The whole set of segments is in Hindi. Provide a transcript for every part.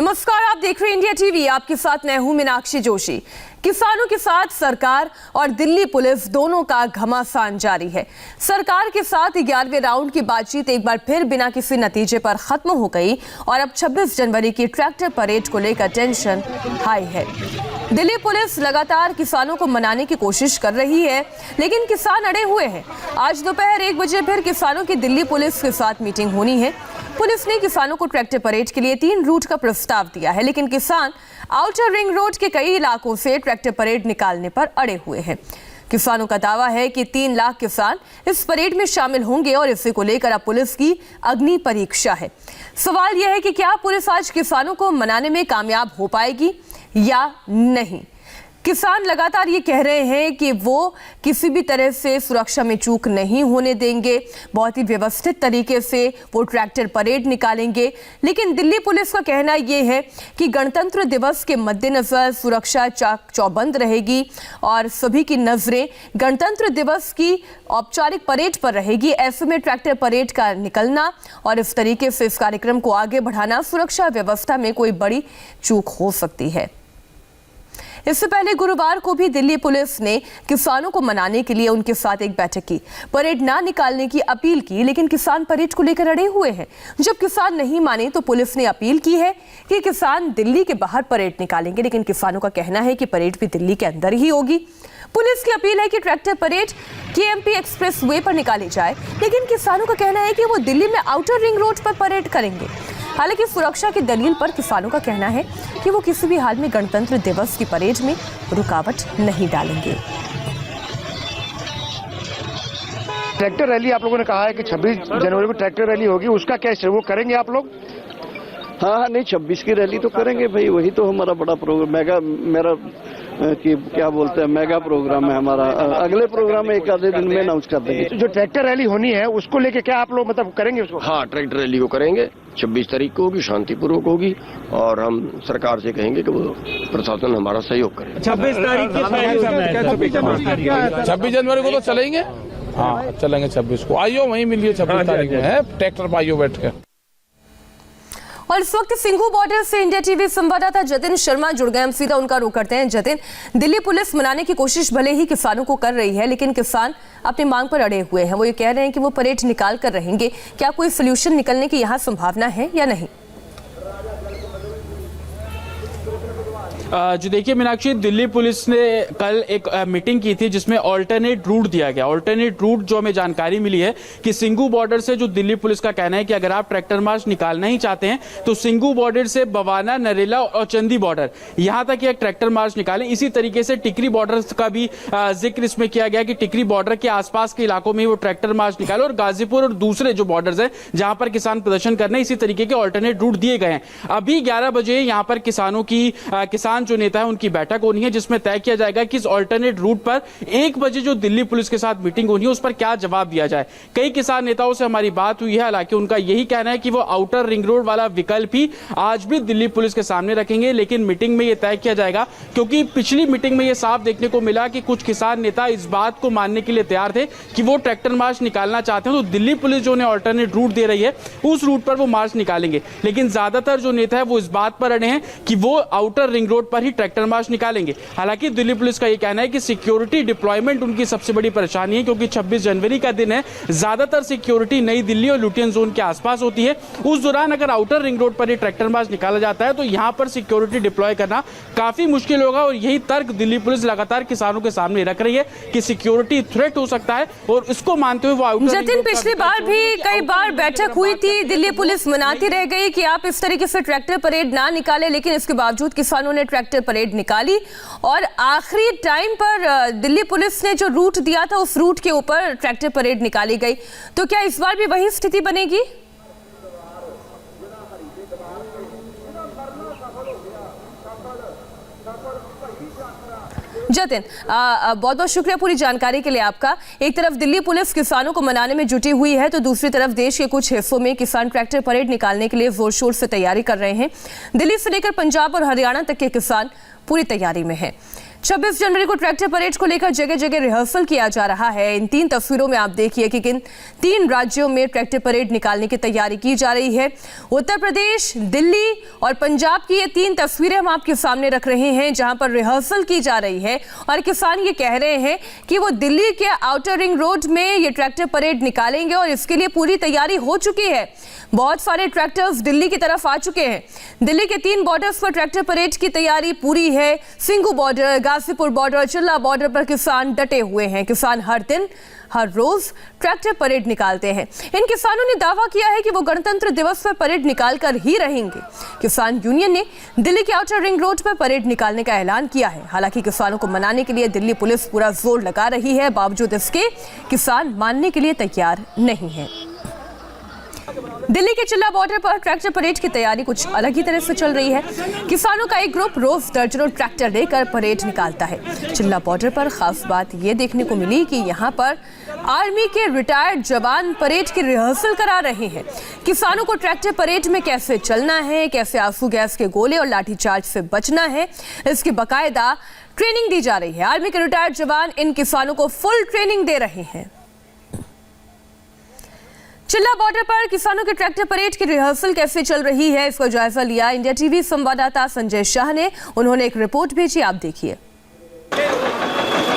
नमस्कार, आप देख रहे हैं इंडिया टीवी। आपके साथ मैं हूं मीनाक्षी जोशी। किसानों के साथ सरकार और दिल्ली पुलिस दोनों का घमासान जारी है। सरकार के साथ 11वें राउंड की बातचीत एक बार फिर बिना किसी नतीजे पर खत्म हो गई और अब 26 जनवरी की ट्रैक्टर परेड को लेकर टेंशन हाई है। दिल्ली पुलिस लगातार किसानों को मनाने की कोशिश कर रही है, लेकिन किसान अड़े हुए हैं। आज दोपहर 1 बजे फिर किसानों की दिल्ली पुलिस के साथ मीटिंग होनी है। पुलिस ने किसानों को ट्रैक्टर परेड के लिए 3 रूट का प्रस्ताव दिया है, लेकिन किसान आउटर रिंग रोड के कई इलाकों से ट्रैक्टर परेड निकालने पर अड़े हुए हैं। किसानों का दावा है कि 3 लाख किसान इस परेड में शामिल होंगे और इसी को लेकर अब पुलिस की अग्नि परीक्षा है। सवाल यह है कि क्या पुलिस आज किसानों को मनाने में कामयाब हो पाएगी या नहीं। किसान लगातार ये कह रहे हैं कि वो किसी भी तरह से सुरक्षा में चूक नहीं होने देंगे, बहुत ही व्यवस्थित तरीके से वो ट्रैक्टर परेड निकालेंगे। लेकिन दिल्ली पुलिस का कहना ये है कि गणतंत्र दिवस के मद्देनजर सुरक्षा चाक चौबंद रहेगी और सभी की नजरें गणतंत्र दिवस की औपचारिक परेड पर रहेगी। ऐसे में ट्रैक्टर परेड का निकलना और इस तरीके से इस कार्यक्रम को आगे बढ़ाना सुरक्षा व्यवस्था में कोई बड़ी चूक हो सकती है। इससे पहले गुरुवार को भी दिल्ली पुलिस ने किसानों को मनाने के लिए उनके साथ एक बैठक की, परेड ना निकालने की अपील की, लेकिन किसान परेड को लेकर अड़े हुए हैं। जब किसान नहीं माने तो पुलिस ने अपील की है कि किसान दिल्ली के बाहर परेड निकालेंगे, लेकिन किसानों का कहना है कि परेड भी दिल्ली के अंदर ही होगी। पुलिस की अपील है कि tractor parade KMP express way पर निकाली जाए, लेकिन किसानों का कहना है कि वो दिल्ली में आउटर रिंग रोड पर परेड करेंगे। हालांकि सुरक्षा की दलील पर किसानों का कहना है कि वो किसी भी हाल में गणतंत्र दिवस की परेड में रुकावट नहीं डालेंगे। ट्रैक्टर रैली आप लोगों ने कहा है कि 26 जनवरी को ट्रैक्टर रैली होगी, उसका क्या वो करेंगे आप लोग? हाँ, नहीं 26 की रैली तो करेंगे भाई, वही तो हमारा बड़ा प्रोग्राम मेरा कि क्या बोलते हैं मेगा प्रोग्राम है हमारा। अगले प्रोग्राम में 1 दिन में अनाउंस कर देंगे। जो ट्रैक्टर रैली होनी है उसको लेके क्या आप लोग मतलब करेंगे उसको? हाँ, ट्रैक्टर रैली को करेंगे। 26 तारीख को होगी, शांतिपूर्वक होगी और हम सरकार से कहेंगे कि वो प्रशासन हमारा सहयोग करे। 26 जनवरी को तो चलेंगे। हाँ चलेंगे 26 को। आइयो वहीं मिलिए 26 तारीख में है ट्रैक्टर पर, आइयो बैठ के। और इस वक्त सिंघू बॉर्डर से इंडिया टीवी संवाददाता जतिन शर्मा जुड़ गए। हम सीधा उनका रुख करते हैं। जतिन, दिल्ली पुलिस मनाने की कोशिश भले ही किसानों को कर रही है, लेकिन किसान अपनी मांग पर अड़े हुए हैं। वो ये कह रहे हैं कि वो परेड निकाल कर रहेंगे। क्या कोई सोल्यूशन निकलने की यहाँ संभावना है या नहीं? जी देखिए मीनाक्षी, दिल्ली पुलिस ने कल एक मीटिंग की थी जिसमें ऑल्टरनेट रूट दिया गया। ऑल्टरनेट रूट जो हमें जानकारी मिली है कि सिंघू बॉर्डर से जो दिल्ली पुलिस का कहना है कि अगर आप ट्रैक्टर मार्च निकालना ही चाहते हैं तो सिंघू बॉर्डर से बवाना, नरेला और चंदी बॉर्डर यहां तक एक ट्रैक्टर मार्च निकालें। इसी तरीके से टिकरी बॉर्डर का भी जिक्र इसमें किया गया कि टिकरी बॉर्डर के आसपास के इलाकों में वो ट्रैक्टर मार्च निकाले और गाजीपुर और दूसरे जो बॉर्डर है जहां पर किसान प्रदर्शन करने, इसी तरीके के ऑल्टरनेट रूट दिए गए हैं। अभी 11 बजे यहाँ पर किसानों की किसान जो नेता है उनकी बैठक होनी है जिसमें तय किया जाएगा कि इस ऑल्टरनेट रूट पर 1 बजे जो दिल्ली पुलिस के साथ मीटिंग होनी है उस पर क्या जवाब दिया जाए। कई किसान नेताओं से हमारी बात हुई है, हालांकि उनका यही कहना है कि वो आउटर रिंग रोड वाला विकल्प ही आज भी दिल्ली पुलिस के सामने रखेंगे, लेकिन मीटिंग में यह तय किया जाएगा। क्योंकि पिछली मीटिंग में यह साफ देखने को मिला कि कुछ किसान नेता इस बात को मानने के लिए तैयार थे कि वो ट्रैक्टर मार्च निकालना चाहते हैं तो दिल्ली पुलिस जो उन्हें ऑल्टरनेट रूट दे रही है उस रूट पर वो मार्च निकालेंगे। लेकिन ज्यादातर जो नेता है वो इस बात पर अड़े हैं कि वो आउटर रिंग रोड पर ही ट्रैक्टर मार्च निकालेंगे। हालांकि दिल्ली पुलिस का यह कहना है कि सिक्योरिटी डिप्लॉयमेंट उनकी सबसे बड़ी परेशानी है, क्योंकि 26 जनवरी का दिन है, ज्यादातर सिक्योरिटी नई दिल्ली और लुटियन जोन के आसपास होती है। उस दौरान अगर आउटर रिंग रोड पर ही ट्रैक्टर मार्च निकाला जाता है तो यहां पर सिक्योरिटी डिप्लॉय करना काफी मुश्किल होगा और यही तर्क दिल्ली पुलिस लगातार किसानों के सामने रख रही है कि सिक्योरिटी थ्रेट हो सकता है और इसको मानते हुए वो आउटर रिंग रोड। पिछली बार भी कई बार बैठक हुई थी, दिल्ली पुलिस मनाती रह गई कि आप इस तरीके से ट्रैक्टर परेड ना निकाले, लेकिन इसके बावजूद किसानों ने ट्रैक्टर परेड निकाली और आखिरी टाइम पर दिल्ली पुलिस ने जो रूट दिया था उस रूट के ऊपर ट्रैक्टर परेड निकाली गई। तो क्या इस बार भी वही स्थिति बनेगी? जतिन, बहुत बहुत शुक्रिया पूरी जानकारी के लिए आपका। एक तरफ दिल्ली पुलिस किसानों को मनाने में जुटी हुई है तो दूसरी तरफ देश के कुछ हिस्सों में किसान ट्रैक्टर परेड निकालने के लिए जोर शोर से तैयारी कर रहे हैं। दिल्ली से लेकर पंजाब और हरियाणा तक के किसान पूरी तैयारी में हैं। 26 जनवरी को ट्रैक्टर परेड को लेकर जगह जगह रिहर्सल किया जा रहा है। इन 3 तस्वीरों में आप देखिए कि किन 3 राज्यों में ट्रैक्टर परेड निकालने की तैयारी की जा रही है। उत्तर प्रदेश, दिल्ली और पंजाब की ये 3 तस्वीरें हम आपके सामने रख रहे हैं, जहां पर रिहर्सल की जा रही है और किसान ये कह रहे हैं कि वो दिल्ली के आउटर रिंग रोड में ये ट्रैक्टर परेड निकालेंगे और इसके लिए पूरी तैयारी हो चुकी है। बहुत सारे ट्रैक्टर्स दिल्ली की तरफ आ चुके हैं। दिल्ली के 3 बॉर्डर्स पर ट्रैक्टर परेड की तैयारी पूरी है। सिंगू बॉर्डर, गाजीपुर बॉर्डर, चिल्ला बॉर्डर पर किसान डटे हुए हैं। किसान हर दिन, हर रोज ट्रैक्टर परेड निकालते हैं। इन किसानों ने दावा किया है कि वो गणतंत्र दिवस पर परेड निकालकर ही रहेंगे। किसान यूनियन ने दिल्ली के आउटर रिंग रोड पर परेड निकालने का ऐलान किया है। हालांकि किसानों को मनाने के लिए दिल्ली पुलिस पूरा जोर लगा रही है। बावजूद इसके किसान मानने के लिए तैयार नहीं है। दिल्ली के चिल्ला बॉर्डर पर ट्रैक्टर परेड की तैयारी कुछ अलग ही तरह से चल रही है। किसानों का एक ग्रुप रोज दर्जनों ट्रैक्टर लेकर परेड निकालता है। चिल्ला बॉर्डर पर खास बात यह देखने को मिली कि यहां पर आर्मी के रिटायर्ड जवान परेड की रिहर्सल करा रहे हैं। किसानों को ट्रैक्टर परेड में कैसे चलना है, कैसे आंसू गैस के गोले और लाठीचार्ज से बचना है, इसकी बाकायदा ट्रेनिंग दी जा रही है। आर्मी के रिटायर्ड जवान इन किसानों को फुल ट्रेनिंग दे रहे हैं। चिल्ला बॉर्डर पर किसानों के ट्रैक्टर परेड की रिहर्सल कैसे चल रही है, इसका जायजा लिया इंडिया टीवी संवाददाता संजय शाह ने। उन्होंने एक रिपोर्ट भेजी, आप देखिए।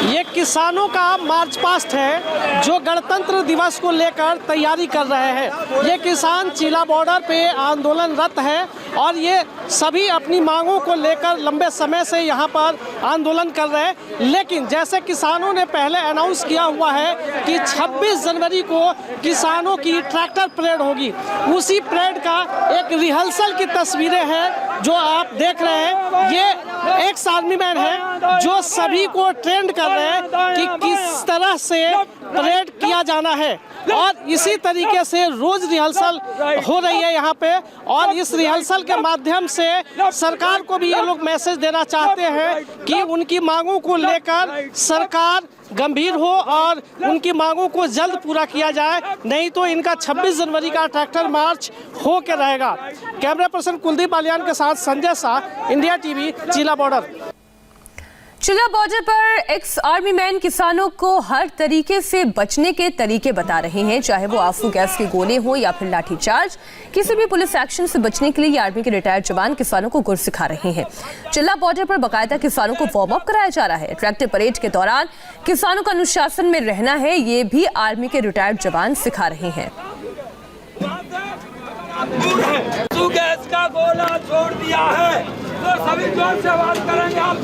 ये किसानों का मार्च पास्ट है जो गणतंत्र दिवस को लेकर तैयारी कर रहे हैं। ये किसान चिल्ला बॉर्डर पे आंदोलनरत है और ये सभी अपनी मांगों को लेकर लंबे समय से यहाँ पर आंदोलन कर रहे हैं। लेकिन जैसे किसानों ने पहले अनाउंस किया हुआ है कि 26 जनवरी को किसानों की ट्रैक्टर परेड होगी, उसी परेड का एक रिहर्सल की तस्वीरें हैं जो आप देख रहे हैं। ये एक्स आर्मी मैन है जो सभी को ट्रेंड कर रहे हैं कि किस तरह से परेड किया जाना है और इसी तरीके से रोज रिहर्सल हो रही है यहाँ पे। और इस रिहर्सल के माध्यम से सरकार को भी ये लोग मैसेज देना चाहते हैं कि उनकी मांगों को लेकर सरकार गंभीर हो और उनकी मांगों को जल्द पूरा किया जाए, नहीं तो इनका 26 जनवरी का ट्रैक्टर मार्च हो के रहेगा। कैमरा पर्सन कुलदीप बालियान के साथ संजय शाह, इंडिया टीवी, चिल्ला बॉर्डर। चिल्ला बॉर्डर पर एक्स आर्मी मैन किसानों को हर तरीके से बचने के तरीके बता रहे हैं, चाहे वो आंसू गैस के गोले हो या फिर लाठीचार्ज। किसी भी पुलिस एक्शन से बचने के लिए आर्मी के रिटायर्ड जवान किसानों को गुर सिखा रहे हैं। चिल्ला बॉर्डर पर बाकायदा किसानों को वार्म अप कराया जा रहा है। ट्रैक्टर परेड के दौरान किसानों का अनुशासन में रहना है, ये भी आर्मी के रिटायर्ड जवान सिखा रहे हैं। आंसू गैस का गोला छोड़ दिया है तो सभी जोर से आवाज करेंगे आप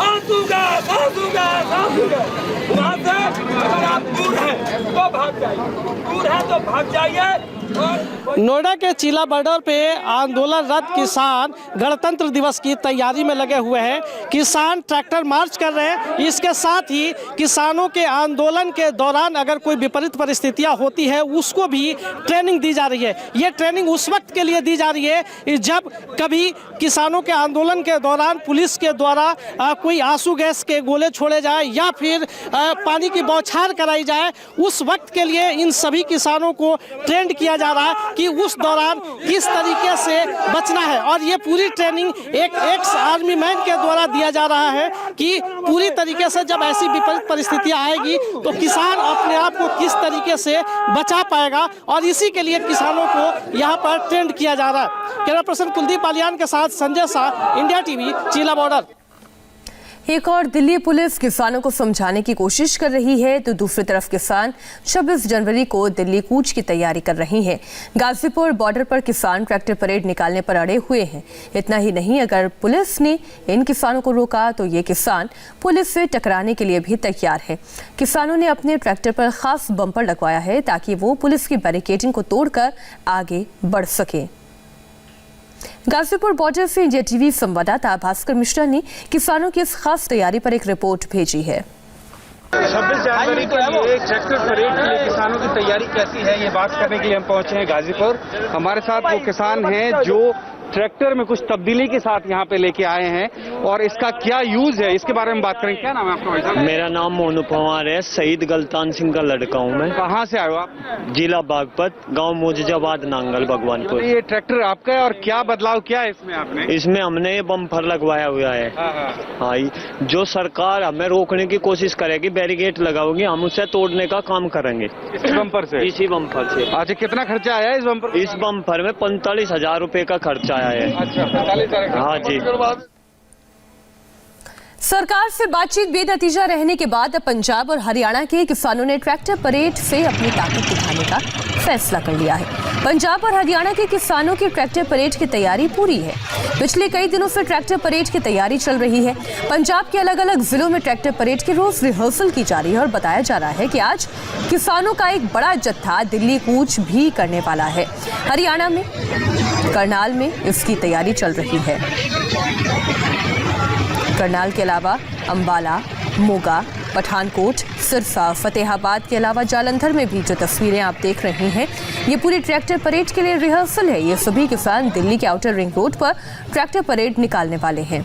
आंसू गैस, आंसू गैस, आंसू गैस। वहाँ से अगर आप दूर हैं तो भाग जाइए, दूर है तो भाग जाइए। नोएडा के चिल्ला बॉर्डर पे आंदोलनरत किसान गणतंत्र दिवस की तैयारी में लगे हुए हैं। किसान ट्रैक्टर मार्च कर रहे हैं। इसके साथ ही किसानों के आंदोलन के दौरान अगर कोई विपरीत परिस्थितियां होती है उसको भी ट्रेनिंग दी जा रही है। ये ट्रेनिंग उस वक्त के लिए दी जा रही है जब कभी किसानों के आंदोलन के दौरान पुलिस के द्वारा कोई आंसू गैस के गोले छोड़े जाए या फिर पानी की बौछार कराई जाए, उस वक्त के लिए इन सभी किसानों को ट्रेंड किया जा रहा है कि उस दौरान किस तरीके से बचना है। और ये पूरी ट्रेनिंग एक एक्स आर्मी मैन के द्वारा दिया जा रहा है कि पूरी तरीके से जब ऐसी विपरीत परिस्थितियां आएगी तो किसान अपने आप को किस तरीके से बचा पाएगा, और इसी के लिए किसानों को यहाँ पर ट्रेंड किया जा रहा है। कैमरा पर्सन कुलदीप बालियान के साथ संजय शाह, इंडिया टीवी, चिल्ला बॉर्डर। एक और दिल्ली पुलिस किसानों को समझाने की कोशिश कर रही है तो दूसरी तरफ किसान 26 जनवरी को दिल्ली कूच की तैयारी कर रहे हैं। गाजीपुर बॉर्डर पर किसान ट्रैक्टर परेड निकालने पर अड़े हुए हैं। इतना ही नहीं, अगर पुलिस ने इन किसानों को रोका तो ये किसान पुलिस से टकराने के लिए भी तैयार है। किसानों ने अपने ट्रैक्टर पर खास बम्पर लगवाया है ताकि वो पुलिस की बैरिकेडिंग को तोड़कर आगे बढ़ सके। गाजीपुर बॉर्डर से इंडिया टीवी संवाददाता भास्कर मिश्रा ने किसानों की इस खास तैयारी पर एक रिपोर्ट भेजी है। 26 जनवरी को ये ट्रैक्टर परेड के लिए किसानों की तैयारी कैसी है, ये बात करने के लिए हम पहुंचे हैं गाजीपुर। हमारे साथ वो किसान हैं जो ट्रैक्टर में कुछ तब्दीली के साथ यहाँ पे लेके आए हैं और इसका क्या यूज है इसके बारे में बात करेंगे। क्या नाम है आपका भाई साहब? मेरा नाम मोनू पवार है, शहीद गलतान सिंह का लड़का हूँ मैं। कहाँ से आए हो आप? जिला बागपत, गांव मोजाबाद, नांगल, भगवानपुर। ये ट्रैक्टर आपका है और क्या बदलाव किया है इसमें आपने? इसमें हमने ये बम्पर लगवाया हुआ है। हाँ, जो सरकार हमें रोकने की कोशिश करेगी, बैरिकेड लगाओगी, हम उसे तोड़ने का काम करेंगे। इस बम्पर से? इसी बम्पर से। अच्छा, कितना खर्चा आया इस बम्पर? इस बम्पर में 45,000 रुपए का खर्चा आया है। अच्छा, 45,000। हाँ जी। सरकार से बातचीत बेनतीजा रहने के बाद अब पंजाब और हरियाणा के किसानों ने ट्रैक्टर परेड से अपनी ताकत दिखाने का फैसला कर लिया है। पंजाब और हरियाणा के किसानों की ट्रैक्टर परेड की तैयारी पूरी है। पिछले कई दिनों से ट्रैक्टर परेड की तैयारी चल रही है। पंजाब के अलग अलग जिलों में ट्रैक्टर परेड की रोज रिहर्सल की जा रही है और बताया जा रहा है कि आज किसानों का एक बड़ा जत्था दिल्ली कूच भी करने वाला है। हरियाणा में करनाल में इसकी तैयारी चल रही है। करनाल के अलावा अंबाला, मोगा, पठानकोट, सिरसा, फतेहाबाद के अलावा जालंधर में भी जो तस्वीरें आप देख रहे हैं, ये पूरी ट्रैक्टर परेड के लिए रिहर्सल है। ये सभी किसान दिल्ली के आउटर रिंग रोड पर ट्रैक्टर परेड निकालने वाले हैं।